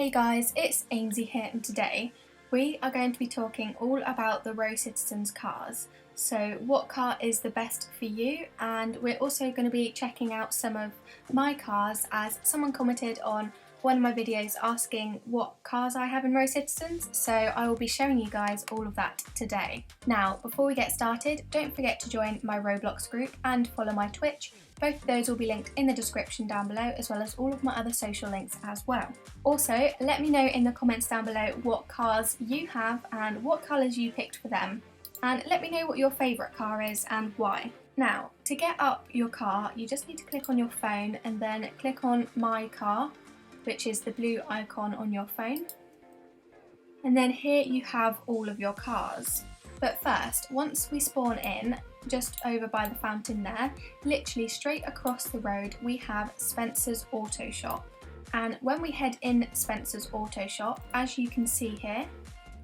Hey guys, it's Amzeee here, and today we are going to be talking all about the Rocitizens cars. So what car is the best for you, and we're also going to be checking out some of my cars as someone commented on one of my videos asking what cars I have in Rocitizens, so I will be showing you guys all of that today. Now, before we get started, don't forget to join my Roblox group and follow my Twitch. Both of those will be linked in the description down below, as well as all of my other social links as well. Also, let me know in the comments down below what cars you have and what colours you picked for them. And let me know what your favourite car is and why. Now, to get up your car, you just need to click on your phone and then click on My Car, which is the blue icon on your phone. And then here you have all of your cars. But first, once we spawn in, just over by the fountain there, literally straight across the road, we have Spencer's Auto Shop. And when we head in Spencer's Auto Shop, as you can see here,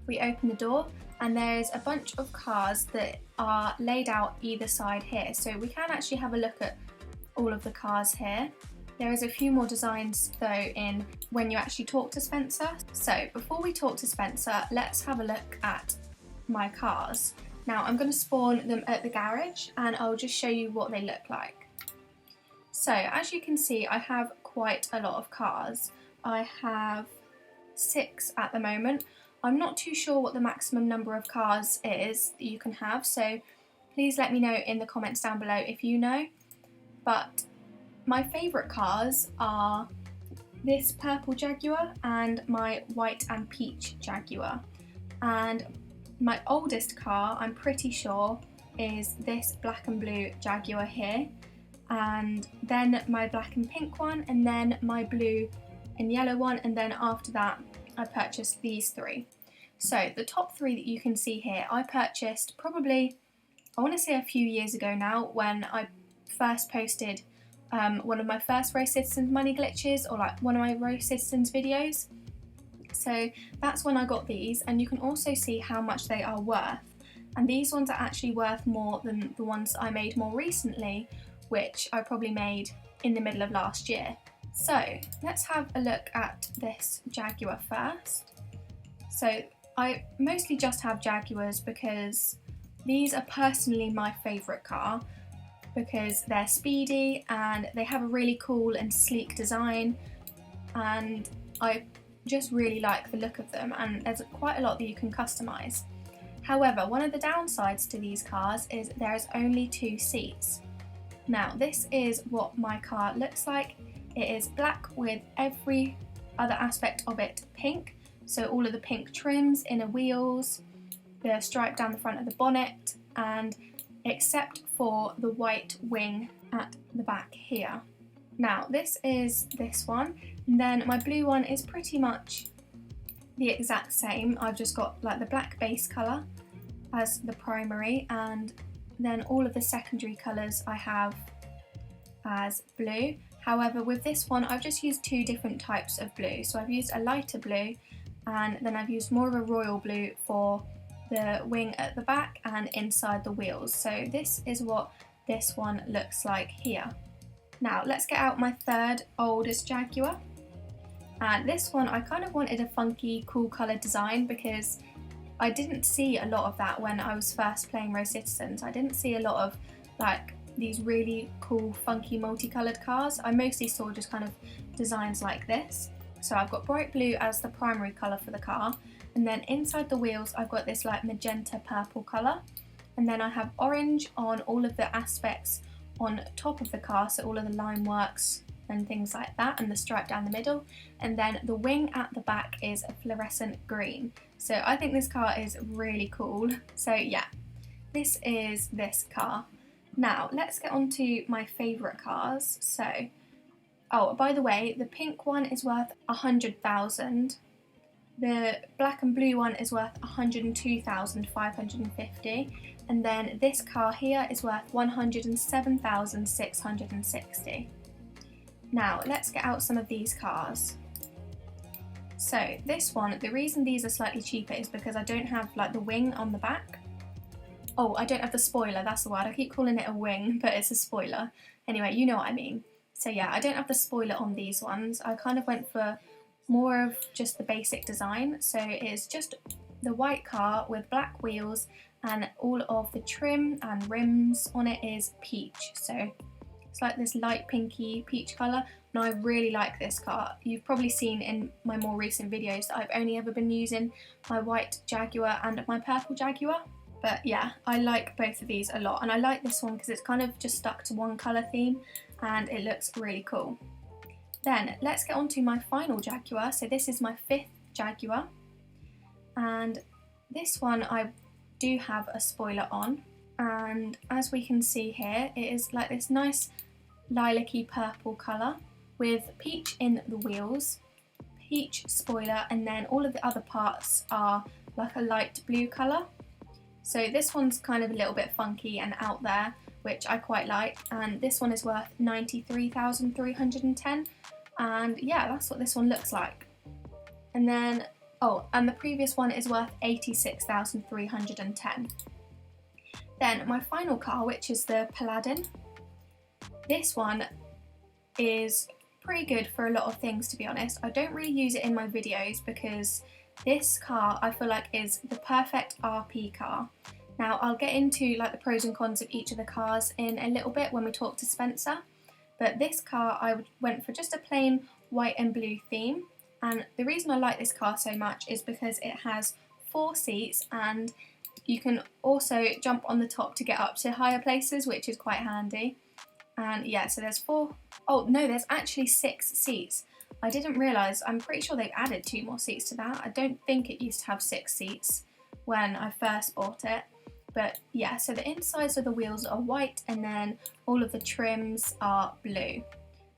we open the door and there's a bunch of cars that are laid out either side here. So we can actually have a look at all of the cars here. There is a few more designs though in when you actually talk to Spencer. So before we talk to Spencer, let's have a look at my cars. Now I'm going to spawn them at the garage and I'll just show you what they look like. So as you can see, I have quite a lot of cars. I have 6 at the moment. I'm not too sure what the maximum number of cars is that you can have, so please let me know in the comments down below if you know. But my favourite cars are this purple Jaguar and my white and peach Jaguar. And my oldest car, I'm pretty sure, is this black and blue Jaguar here. And then my black and pink one, and then my blue and yellow one, and then after that I purchased these 3. So the top 3 that you can see here, I purchased probably, I want to say a few years ago now, when I first posted one of my first Rocitizens money glitches, or like one of my Rocitizens videos. So that's when I got these, and you can also see how much they are worth. And these ones are actually worth more than the ones I made more recently, which I probably made in the middle of last year. So let's have a look at this Jaguar first. So I mostly just have Jaguars because these are personally my favourite car, because they're speedy and they have a really cool and sleek design, and I just really like the look of them, and there's quite a lot that you can customise. However, one of the downsides to these cars is there is only 2 seats. Now this is what my car looks like. It is black with every other aspect of it pink, so all of the pink trims, inner wheels, the stripe down the front of the bonnet, and except for the white wing at the back here. Now this is this one, and then my blue one is pretty much the exact same. I've just got like the black base colour as the primary, and then all of the secondary colours I have as blue. However, with this one I've just used 2 different types of blue. So I've used a lighter blue, and then I've used more of a royal blue for the wing at the back and inside the wheels. So this is what this one looks like here. Now let's get out my 3rd oldest Jaguar. And this one I kind of wanted a funky, cool coloured design because I didn't see a lot of that when I was first playing Rocitizens. I didn't see a lot of like these really cool, funky, multicoloured cars. I mostly saw just kind of designs like this. So I've got bright blue as the primary colour for the car, and then inside the wheels I've got this like magenta purple colour, and then I have orange on all of the aspects on top of the car, so all of the line works and things like that, and the stripe down the middle, and then the wing at the back is a fluorescent green. So I think this car is really cool. So yeah, this is this car. Now let's get on to my favourite cars. So, oh, by the way, the pink one is worth 100,000. The black and blue one is worth 102,550, and then this car here is worth 107,660. Now let's get out some of these cars. So this one, the reason these are slightly cheaper is because I don't have like the wing on the back. Oh, I don't have the spoiler, that's the word. I keep calling it a wing, but it's a spoiler. Anyway, you know what I mean. So yeah, I don't have the spoiler on these ones. I kind of went for more of just the basic design. So it is just the white car with black wheels, and all of the trim and rims on it is peach. So it's like this light pinky peach colour. Now I really like this car. You've probably seen in my more recent videos that I've only ever been using my white Jaguar and my purple Jaguar. But yeah, I like both of these a lot, and I like this one because it's kind of just stuck to one colour theme and it looks really cool. Then let's get on to my final Jaguar. So this is my 5th Jaguar, and this one I do have a spoiler on, and as we can see here, it is like this nice lilac-y purple colour with peach in the wheels, peach spoiler, and then all of the other parts are like a light blue colour. So this one's kind of a little bit funky and out there, which I quite like, and this one is worth 93,310, and yeah, that's what this one looks like. And then, oh, and the previous one is worth 86,310. Then my final car, which is the Paladin. This one is pretty good for a lot of things, to be honest. I don't really use it in my videos because this car I feel like is the perfect RP car. Now I'll get into like the pros and cons of each of the cars in a little bit when we talk to Spencer, but this car I went for just a plain white and blue theme, and the reason I like this car so much is because it has 4 seats and you can also jump on the top to get up to higher places, which is quite handy. And yeah, so there's 4, oh no, there's actually 6 seats. I didn't realise, I'm pretty sure they've added 2 more seats to that. I don't think it used to have 6 seats when I first bought it. But yeah, so the insides of the wheels are white and then all of the trims are blue.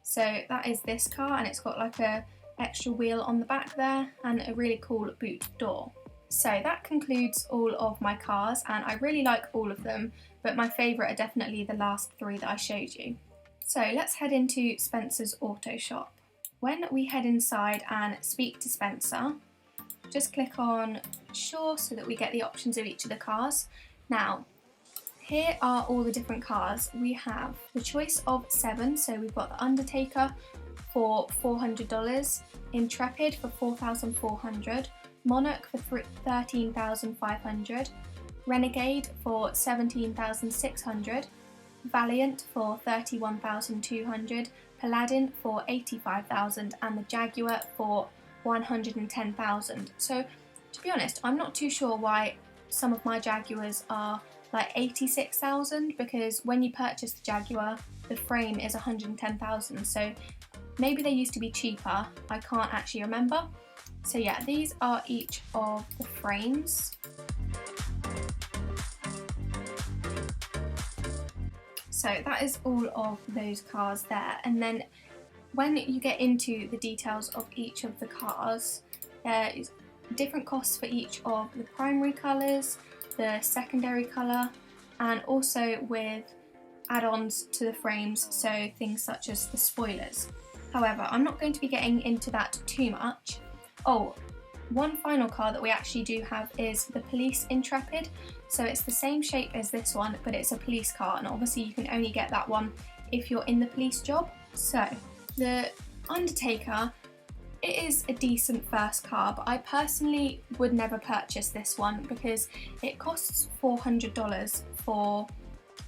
So that is this car, and it's got like a extra wheel on the back there and a really cool boot door. So that concludes all of my cars, and I really like all of them, but my favourite are definitely the last 3 that I showed you. So let's head into Spencer's auto shop. When we head inside and speak to Spencer, just click on Sure so that we get the options of each of the cars. Now, here are all the different cars. We have the choice of 7, so we've got the Undertaker for $400, Intrepid for $4,400, Monarch for $13,500, Renegade for $17,600, Valiant for $31,200, Paladin for $85,000, and the Jaguar for $110,000. So to be honest, I'm not too sure why some of my Jaguars are like $86,000, because when you purchase the Jaguar, the frame is $110,000. So maybe they used to be cheaper. I can't actually remember. So yeah, these are each of the frames. So that is all of those cars there, and then when you get into the details of each of the cars, there is different costs for each of the primary colours, the secondary colour, and also with add-ons to the frames, so things such as the spoilers. However, I'm not going to be getting into that too much. Oh, one final car that we actually do have is the Police Intrepid. So it's the same shape as this one, but it's a police car, and obviously you can only get that one if you're in the police job. So the Undertaker, it is a decent first car, but I personally would never purchase this one because it costs $400 for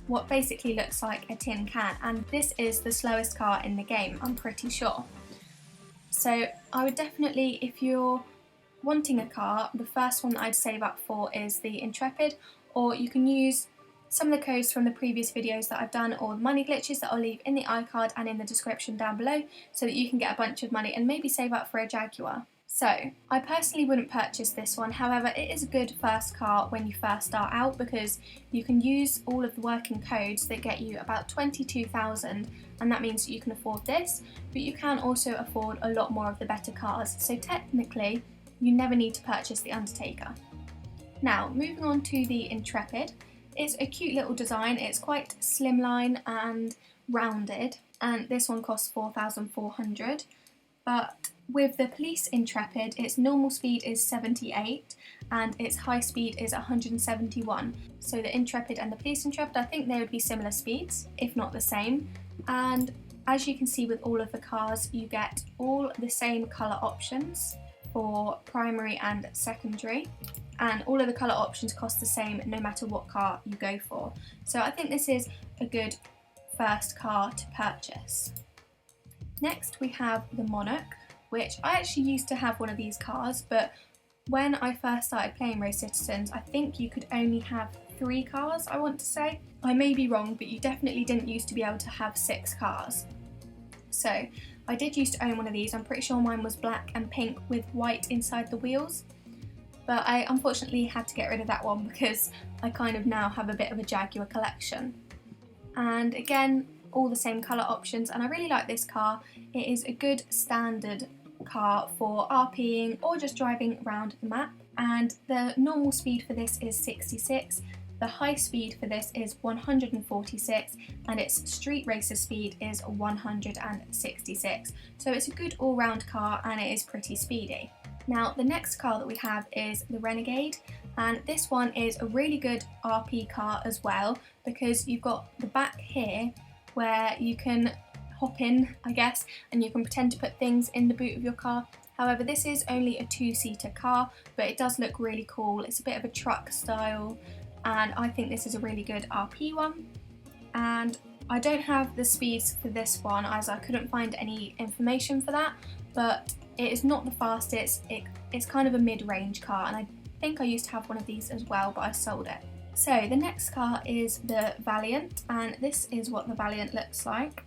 what basically looks like a tin can, and this is the slowest car in the game, I'm pretty sure. So I would definitely, if you're wanting a car, the first one that I'd save up for is the Intrepid, or you can use some of the codes from the previous videos that I've done, or the money glitches that I'll leave in the iCard and in the description down below, so that you can get a bunch of money and maybe save up for a Jaguar. So I personally wouldn't purchase this one, however it is a good first car when you first start out because you can use all of the working codes that get you about 22,000, and that means that you can afford this, but you can also afford a lot more of the better cars, so technically you never need to purchase the Undertaker. Now moving on to the Intrepid. It's a cute little design, it's quite slimline and rounded, and this one costs $4,400, but with the Police Intrepid, its normal speed is 78 and its high speed is 171. So the Intrepid and the Police Intrepid, I think they would be similar speeds, if not the same. And As you can see with all of the cars, you get all the same colour options for primary and secondary, and all of the colour options cost the same no matter what car you go for. So I think this is a good first car to purchase. Next we have the Monarch, which I actually used to have one of these cars, but when I first started playing Rocitizens, I think you could only have 3 cars, I want to say. I may be wrong, but you definitely didn't used to be able to have 6 cars. So I did used to own one of these. I'm pretty sure mine was black and pink with white inside the wheels, but I unfortunately had to get rid of that one because I kind of now have a bit of a Jaguar collection. And again, all the same colour options, and I really like this car. It is a good standard car for RPing or just driving around the map, and the normal speed for this is 66. The high speed for this is 146, and its street racer speed is 166. So it's a good all-round car and it is pretty speedy. Now the next car that we have is the Renegade, and this one is a really good RP car as well because you've got the back here where you can hop in, I guess, and you can pretend to put things in the boot of your car. However, this is only a 2-seater car, but it does look really cool. It's a bit of a truck style, and I think this is a really good RP one. And I don't have the speeds for this one as I couldn't find any information for that, but it is not the fastest. It's kind of a mid-range car, and I think I used to have one of these as well, but I sold it. So the next car is the Valiant, and this is what the Valiant looks like.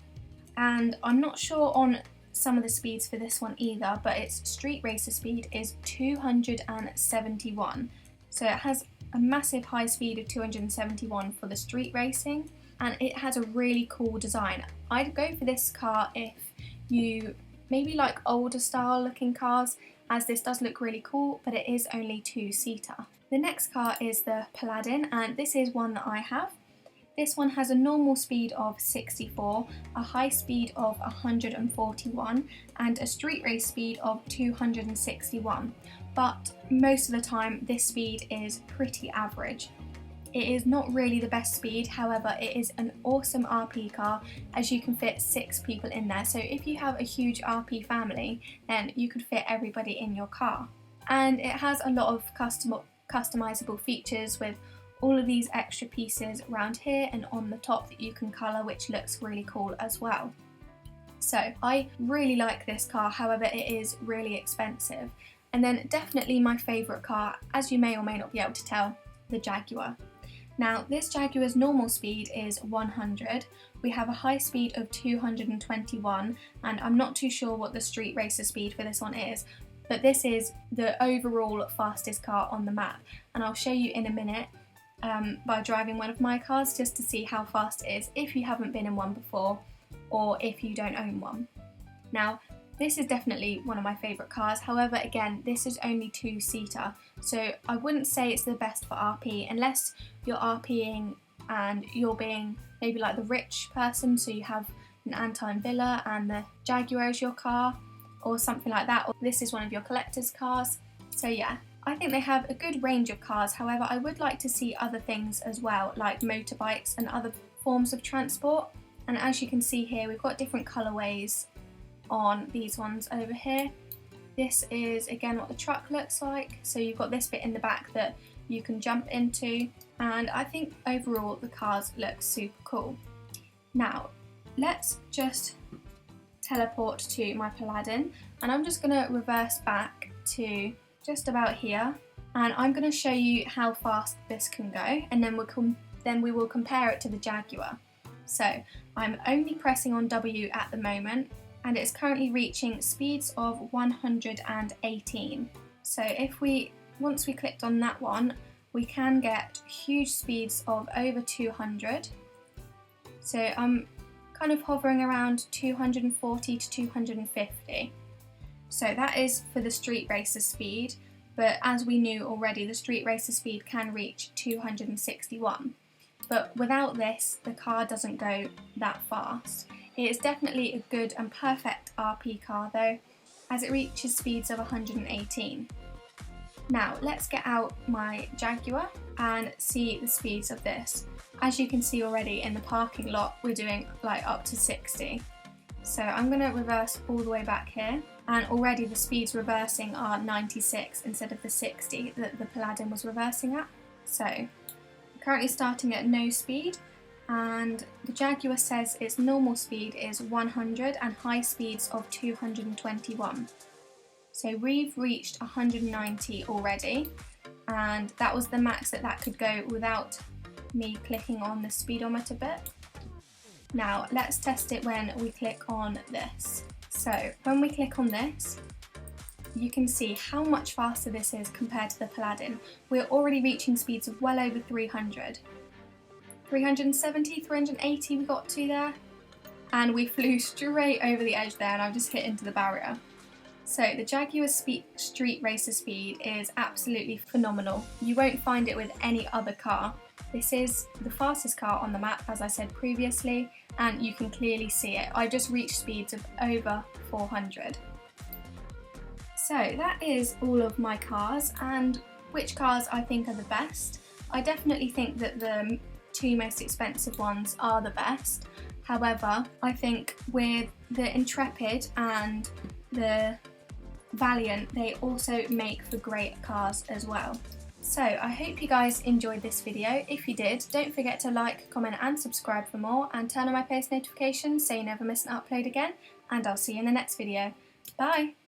And I'm not sure on some of the speeds for this one either, but its street racer speed is 271. So it has a massive high speed of 271 for the street racing, and it has a really cool design. I'd go for this car if you maybe like older style looking cars, as this does look really cool, but it is only 2-seater. The next car is the Paladin, and this is one that I have. This one has a normal speed of 64, a high speed of 141, and a street race speed of 261. But most of the time this speed is pretty average. It is not really the best speed, however it is an awesome RP car as you can fit 6 people in there. So if you have a huge RP family, then you could fit everybody in your car. And it has a lot of customizable features with all of these extra pieces around here and on the top that you can colour, which looks really cool as well. So I really like this car, however it is really expensive. And then definitely my favourite car, as you may or may not be able to tell, the Jaguar. Now this Jaguar's normal speed is 100, we have a high speed of 221, and I'm not too sure what the street racer speed for this one is, but this is the overall fastest car on the map, and I'll show you in a minute by driving one of my cars just to see how fast it is if you haven't been in one before or if you don't own one. Now this is definitely one of my favourite cars, however again this is only 2-seater, so I wouldn't say it's the best for RP unless you're RPing and you're being maybe like the rich person, so you have an Anton Villa and the Jaguar is your car or something like that, or this is one of your collector's cars. So yeah, I think they have a good range of cars, however I would like to see other things as well, like motorbikes and other forms of transport. And as you can see here, we've got different colourways on these ones over here. This is again what the truck looks like, so you've got this bit in the back that you can jump into, and I think overall the cars look super cool. Now let's just teleport to my Paladin, and I'm just going to reverse back to just about here, and I'm going to show you how fast this can go, and then we will compare it to the Jaguar. So I'm only pressing on W at the moment, and it's currently reaching speeds of 118. So once we clicked on that one, we can get huge speeds of over 200. So I'm kind of hovering around 240 to 250. So that is for the street racer speed, but as we knew already, the street racer speed can reach 261. But without this, the car doesn't go that fast. It is definitely a good and perfect RP car though, as it reaches speeds of 118. Now let's get out my Jaguar and see the speeds of this. As you can see already in the parking lot, we're doing like up to 60. So I'm going to reverse all the way back here, and already the speeds reversing are 96 instead of the 60 that the Paladin was reversing at. So I'm currently starting at no speed, and the Jaguar says its normal speed is 100 and high speeds of 221. So we've reached 190 already, and that was the max that could go without me clicking on the speedometer bit. Now let's test it when we click on this. So when we click on this, you can see how much faster this is compared to the Paladin. We're already reaching speeds of well over 300. 370, 380 we got to there, and we flew straight over the edge there, and I've just hit into the barrier. So the Jaguar Street Racer speed is absolutely phenomenal. You won't find it with any other car. This is the fastest car on the map, as I said previously, and you can clearly see it. I just reached speeds of over 400. So that is all of my cars and which cars I think are the best. I definitely think that the two most expensive ones are the best. However, I think with the Intrepid and the Valiant, they also make for great cars as well. So I hope you guys enjoyed this video. If you did, don't forget to like, comment and subscribe for more, and turn on my post notifications so you never miss an upload again, and I'll see you in the next video. Bye!